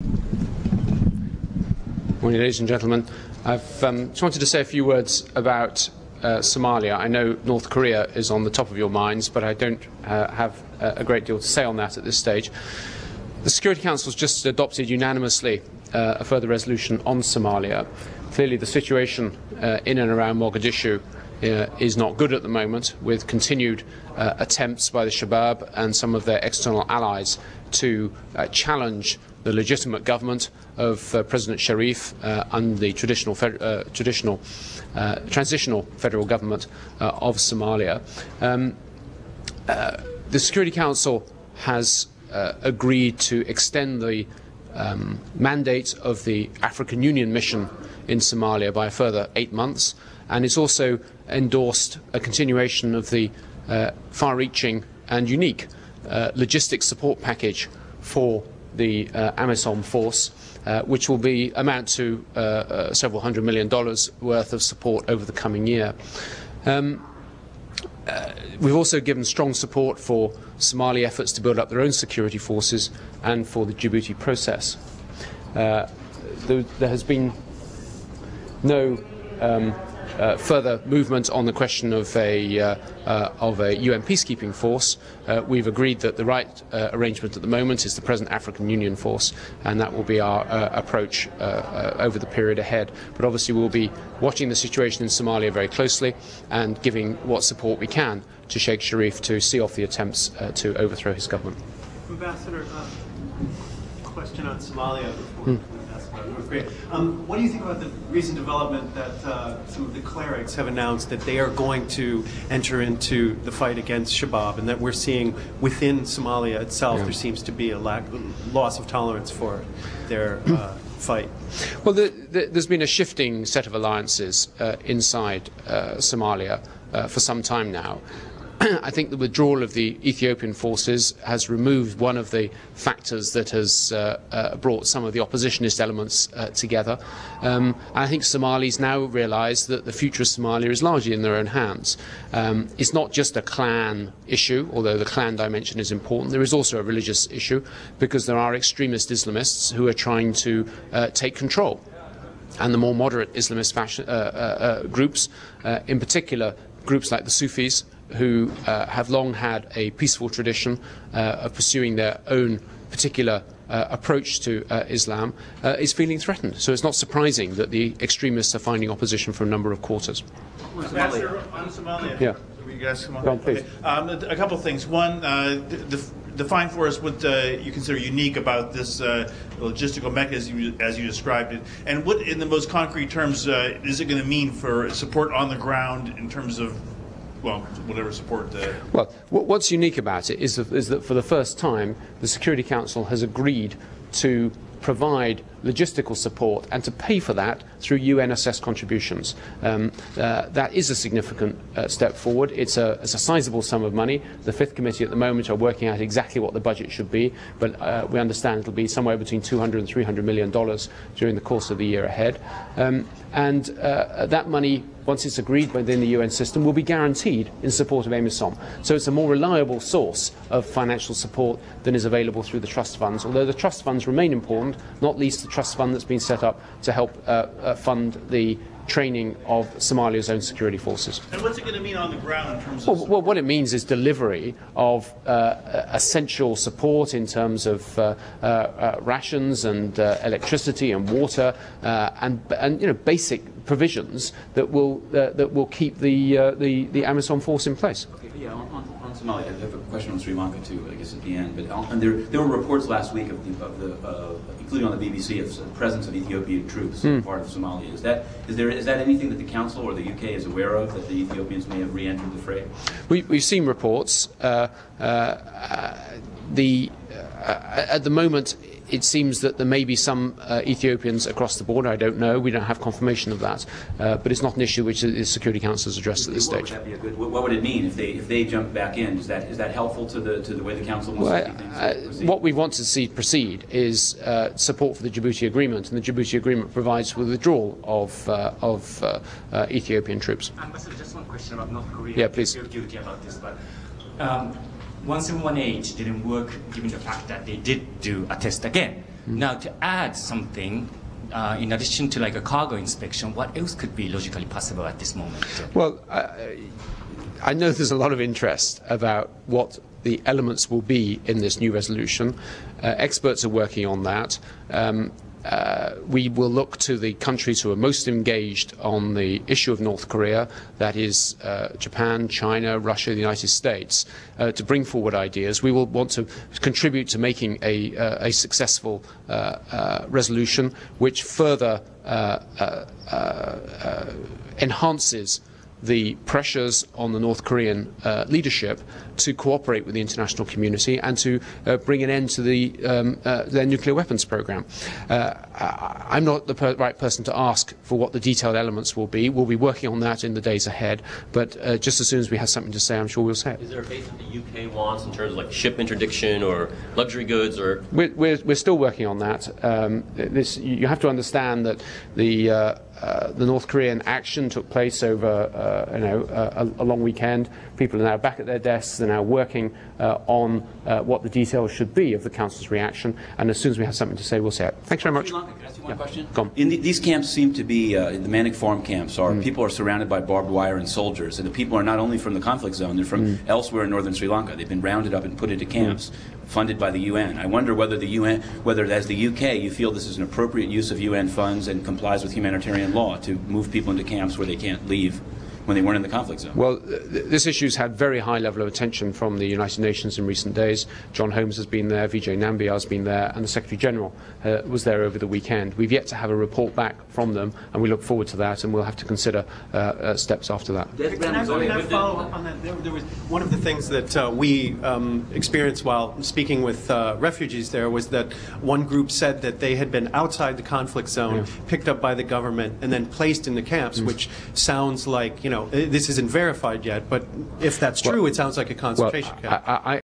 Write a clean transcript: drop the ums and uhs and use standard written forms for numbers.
Morning, ladies and gentlemen. I've just wanted to say a few words about Somalia. I know North Korea is on the top of your minds, but I don't have a great deal to say on that at this stage. The Security Council has just adopted unanimously a further resolution on Somalia. Clearly, the situation in and around Mogadishu is not good at the moment, with continued attempts by the Shabab and some of their external allies to challenge the legitimate government of President Sharif and the transitional federal government of Somalia. The Security Council has agreed to extend the mandate of the African Union mission in Somalia by a further 8 months, and it's also endorsed a continuation of the far-reaching and unique logistics support package for the AMISOM force, which will amount to several $100 million worth of support over the coming year. We've also given strong support for Somali efforts to build up their own security forces and for the Djibouti process. There has been no further movement on the question of a UN peacekeeping force. We've agreed that the right arrangement at the moment is the present African Union force, and that will be our approach over the period ahead. But obviously we'll be watching the situation in Somalia very closely and giving what support we can to Sheikh Sharif to see off the attempts to overthrow his government. Ambassador, question on Somalia before. What do you think about the recent development that some of the clerics have announced that they are going to enter into the fight against Shabab, and that we're seeing within Somalia itself there seems to be a loss of tolerance for their fight? Well, there's been a shifting set of alliances inside Somalia for some time now. I think the withdrawal of the Ethiopian forces has removed one of the factors that has brought some of the oppositionist elements together. I think Somalis now realise that the future of Somalia is largely in their own hands. It's not just a clan issue, although the clan dimension is important. There is also a religious issue, because there are extremist Islamists who are trying to take control. And the more moderate Islamist groups, in particular groups like the Sufis, who have long had a peaceful tradition of pursuing their own particular approach to Islam, is feeling threatened. So it's not surprising that the extremists are finding opposition from a number of quarters. Ambassador, on Somalia. Yeah. You guys come on. Go on, please. Okay. A couple of things. One, define for us what you consider unique about this logistical mechanism as you described it, and what, in the most concrete terms, is it going to mean for support on the ground in terms of, well, whatever support. Well, what's unique about it is that for the first time, the Security Council has agreed to provide logistical support and to pay for that through UN-assessed contributions. That is a significant step forward. It's a sizable sum of money. The Fifth Committee at the moment are working out exactly what the budget should be, but we understand it'll be somewhere between $200 and $300 million during the course of the year ahead. And that money, once it's agreed within the UN system, will be guaranteed in support of AMISOM. So it's a more reliable source of financial support than is available through the trust funds, although the trust funds remain important, not least the trust fund that's been set up to help fund the training of Somalia's own security forces. And what's it going to mean on the ground in terms of... Well, what it means is delivery of essential support in terms of rations and electricity and water and basic provisions that will keep the AMISOM force in place. Okay, yeah, on Somalia, I have a question on Sri Lanka too, I guess at the end. But there were reports last week including on the BBC, of the presence of Ethiopian troops in part of Somalia. Is that anything that the Council or the UK is aware of, that the Ethiopians may have re-entered the fray? We've seen reports. At the moment, it seems that there may be some Ethiopians across the border. I don't know. We don't have confirmation of that. But it's not an issue which the Security Council has addressed at this stage. What would it mean if they jump back in? Is that helpful to the way the Council wants to see things? What we want to see proceed is support for the Djibouti Agreement, and the Djibouti Agreement provides for the withdrawal of Ethiopian troops. Ambassador, just one question about North Korea. Yeah, please. You're guilty about this, but 1718 didn't work given the fact that they did do a test again. Now, to add something, in addition to like a cargo inspection, what else could be logically possible at this moment? Well, I know there's a lot of interest about what the elements will be in this new resolution. Experts are working on that. We will look to the countries who are most engaged on the issue of North Korea, that is Japan, China, Russia, the United States, to bring forward ideas. We will want to contribute to making a successful resolution which further enhances the pressures on the North Korean leadership to cooperate with the international community and to bring an end to their nuclear weapons program. I'm not the right person to ask for what the detailed elements will be. We'll be working on that in the days ahead, but just as soon as we have something to say, I'm sure we'll say it. Is there a base that the UK wants in terms of like ship interdiction or luxury goods? Or We're still working on that. You have to understand that the North Korean action took place over a long weekend. People are now back at their desks. They're now working on what the details should be of the Council's reaction. And as soon as we have something to say, we'll say it. Thanks very much. Can I ask you one question? Go on. These camps seem to be, the Manic Farm camps people are surrounded by barbed wire and soldiers. And the people are not only from the conflict zone, they're from elsewhere in northern Sri Lanka. They've been rounded up and put into camps funded by the UN. I wonder whether as the UK, you feel this is an appropriate use of UN funds and complies with humanitarian law to move people into camps where they can't leave when they weren't in the conflict zone. Well, this issue's had very high level of attention from the United Nations in recent days. John Holmes has been there, Vijay Nambiar has been there, and the Secretary General was there over the weekend. We've yet to have a report back from them, and we look forward to that, and we'll have to consider steps after that. Can I follow up on that? There was one of the things that we experienced while speaking with refugees there was that one group said that they had been outside the conflict zone, picked up by the government, and then placed in the camps, which sounds like, this isn't verified yet, but if that's true, it sounds like a concentration camp.